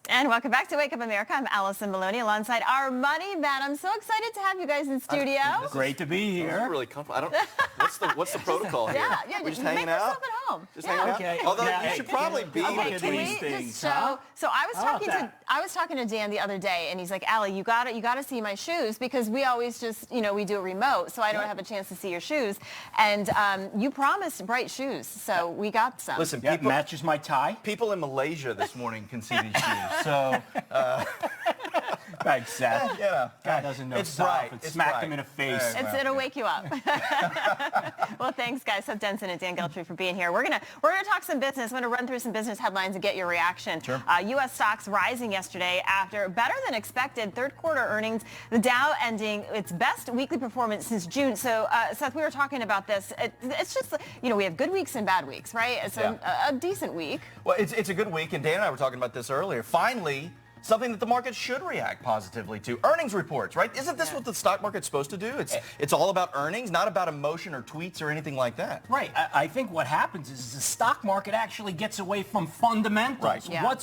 And welcome back to Wake Up America. I'm Alison Maloni alongside our money man. I'm so excited to have you guys in studio. Great to be here. This is really comfortable. I don't. What's the protocol here? Yeah, We're just make hanging yourself out. at home. Just hanging out. Okay. Although Yeah, you should probably be. Okay, can these we things, just show? So I was talking to Dan the other day, and he's like, "Allie, you gotta see my shoes because we always just, we do a remote, so I don't have a chance to see your shoes." And you promised bright shoes, so we got some. Listen, Yeah, people, matches my tie. people in Malaysia this morning can see these shoes. So Thanks, Seth. yeah, Guy doesn't know it's stuff. bright. It smacked him in the face. It'll wake you up. Well, thanks, guys. Seth Denson and Dan Geltrude for being here. We're gonna talk some business. I'm gonna run through some business headlines and get your reaction. Sure. U.S. stocks rising yesterday after better than expected third quarter earnings. The Dow ending its best weekly performance since June. So, Seth, we were talking about this. It's just we have good weeks and bad weeks, right? So a decent week. Well, it's a good week, and Dan and I were talking about this earlier. Finally, something that the market should react positively to. Earnings reports, right? Isn't this what the stock market's supposed to do? It's all about earnings, not about emotion or tweets or anything like that. Right. I think what happens is the stock market actually gets away from fundamentals. Right. Yeah.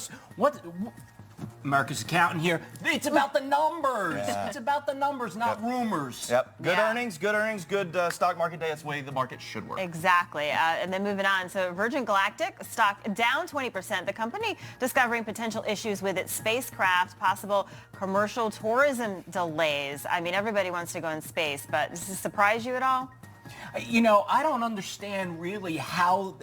America's accountant here. It's about the numbers. Yeah. It's about the numbers, not rumors. Yep. Good Yeah. earnings, good stock market day. That's the way the market should work. Exactly. And then moving on. So Virgin Galactic stock down 20%. The company discovering potential issues with its spacecraft, possible commercial tourism delays. I mean, everybody wants to go in space, but does this surprise you at all? I don't understand really how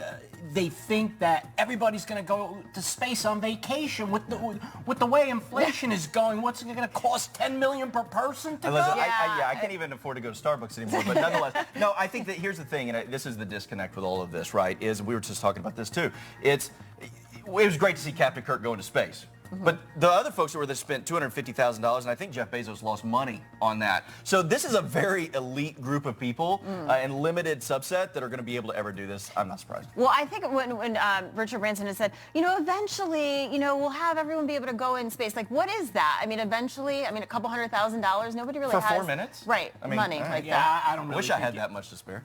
they think that everybody's going to go to space on vacation with the way inflation is going. What's it going to cost? $10 million per person to Listen, go? I can't even afford to go to Starbucks anymore, but nonetheless, no, I think that here's the thing, and this is the disconnect with all of this, right, is we were just talking about this too. It was great to see Captain Kirk go into space. But the other folks that were there spent $250,000, and I think Jeff Bezos lost money on that. So this is a very elite group of people and limited subset that are going to be able to ever do this. I'm not surprised. Well, I think when Richard Branson had said, eventually, we'll have everyone be able to go in space. Like, what is that? I mean, eventually, a couple $100,000. Nobody really For has 4 minutes? Right, I mean, money all right. like Yeah, that. I don't really Wish I think had that much to spare.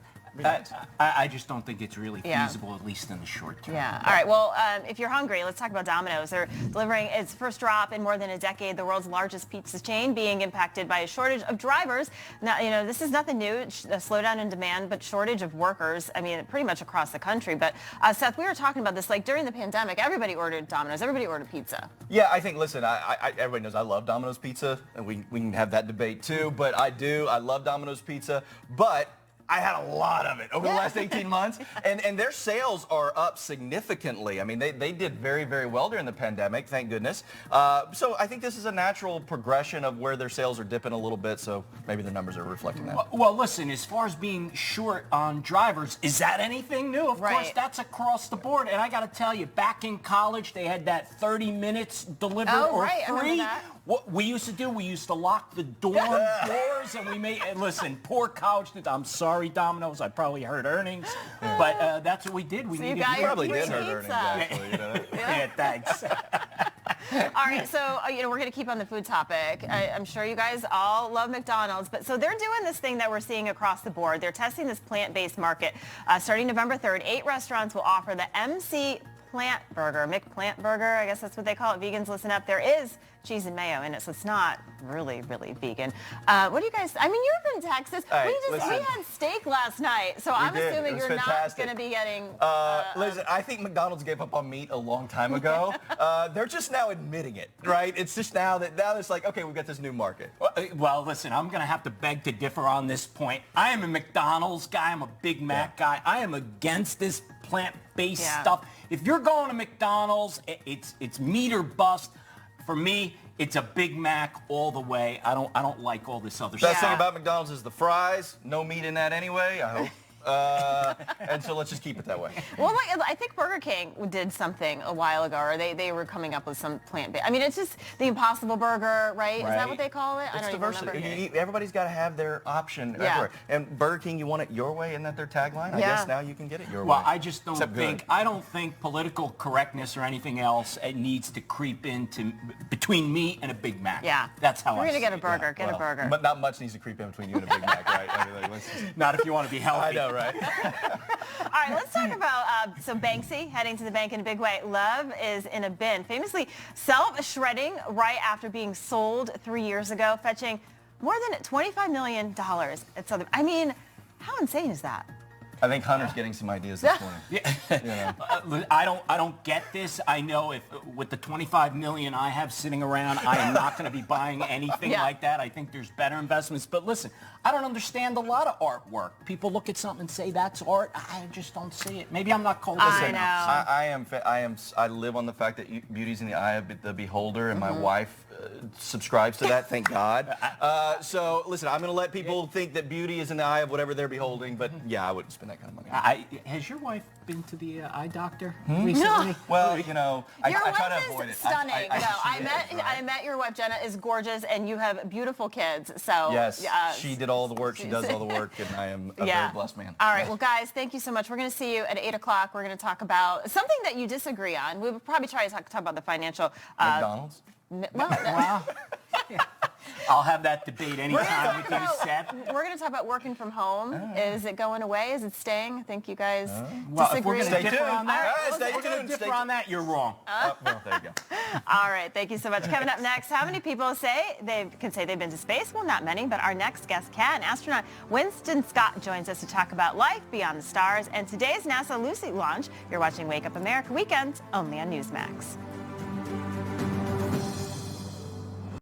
I just don't think it's really Yeah. feasible, at least in the short term. Yeah. All right. Well, if you're hungry, let's talk about Domino's. They're delivering its first drop in more than a decade. The world's largest pizza chain being impacted by a shortage of drivers. Now, this is nothing new. It's a slowdown in demand, but shortage of workers. I mean, pretty much across the country. But Seth, we were talking about this. Like during the pandemic, everybody ordered Domino's. Everybody ordered pizza. Yeah, I think, listen, everybody knows I love Domino's Pizza, and we can have that debate too, but I love Domino's Pizza, but I had a lot of it over the last 18 months, and their sales are up significantly. I mean, they did very, very well during the pandemic, thank goodness. So I think this is a natural progression of where their sales are dipping a little bit, so maybe the numbers are reflecting that. Well, listen, as far as being short on drivers, is that anything new? Of course, Right. that's across the board. And I got to tell you, back in college, they had that 30 minutes delivered or right, I remember free. that. What we used to do, we used to lock the dorm doors, and we made, and listen, poor college students, I'm sorry, Domino's, I probably hurt earnings, but that's what we did. We So you needed got You your probably free did hurt earnings, pizza. actually. You know that? Yeah, thanks. All right, so we're going to keep on the food topic. I'm sure you guys all love McDonald's, but so they're doing this thing that we're seeing across the board. They're testing this plant-based market. Starting November 3rd, 8 restaurants will offer the MC Plant Burger, McPlant Burger, I guess that's what they call it. Vegans, listen up. There is cheese and mayo in it, so it's not really, really vegan. What do you guys, I mean, you're from Texas. Hey, we listen. had steak last night, so I'm did. assuming It was you're fantastic. not going to be getting... Listen, I think McDonald's gave up on meat a long time ago. They're just now admitting it, right? It's just now it's like, okay, we've got this new market. Well, listen, I'm going to have to beg to differ on this point. I am a McDonald's guy. I'm a Big Mac guy. I am against this plant-based stuff. If you're going to McDonald's, it's meat or bust. For me, it's a Big Mac all the way. I don't like all this other Best stuff. thing about McDonald's is the fries. No meat in that anyway, I hope. And so let's just keep it that way. Well, I think Burger King did something a while ago, or they were coming up with some plant-based. I mean, it's just the Impossible Burger, right? Is that Right. what they call it? I It's don't diversity. even remember. Everybody's got to have their option everywhere. And Burger King, you want it your way, isn't that their tagline? I guess now you can get it your Well, way. I just don't Except think, good. I don't think political correctness or anything else needs to creep into between me and a Big Mac. Yeah. That's how We're I going to see get a it. burger. Get a Well, burger. But not much needs to creep in between you and a Big Mac, right? I mean, Not if you want to be healthy. I know, right? right. All right, let's talk about, so Banksy heading to the bank in a big way. Love is in a bin, famously self-shredding right after being sold 3 years ago, fetching more than $25 million at Southern. I mean, how insane is that? I think Hunter's getting some ideas this morning. Yeah. I don't get this. I know if with the 25 million I have sitting around, I am not going to be buying anything like that. I think there's better investments. But listen, I don't understand a lot of artwork. People look at something and say that's art. I just don't see it. Maybe I'm not cold enough. I live on the fact that beauty's in the eye of the beholder, and my wife subscribes to that. Thank God. So listen, I'm going to let people think that beauty is in the eye of whatever they're beholding. But yeah, I wouldn't spend that kind of money. Has your wife been to the eye doctor recently? Well, you know, I try to avoid it. Stunning. I met your wife. Jenna is gorgeous, and you have beautiful kids. So yes, she did all the work. She does all the work, and I am a very blessed man. All right. Well, guys, thank you so much. We're going to see you at 8 o'clock. We're going to talk about something that you disagree on. We will probably try to talk about the financial. McDonald's. Wow. I'll have that debate anytime with you, Seth. We're going to talk about working from home. Is it going away? Is it staying? I think you guys Well, if disagree. we're going to differ on that, Stay on that, you're wrong. Well, there you go. All right. Thank you so much. Coming up next, how many people can say they've been to space? Well, not many, but our next guest can. Astronaut Winston Scott joins us to talk about life beyond the stars and today's NASA Lucy launch. You're watching Wake Up America Weekends only on Newsmax.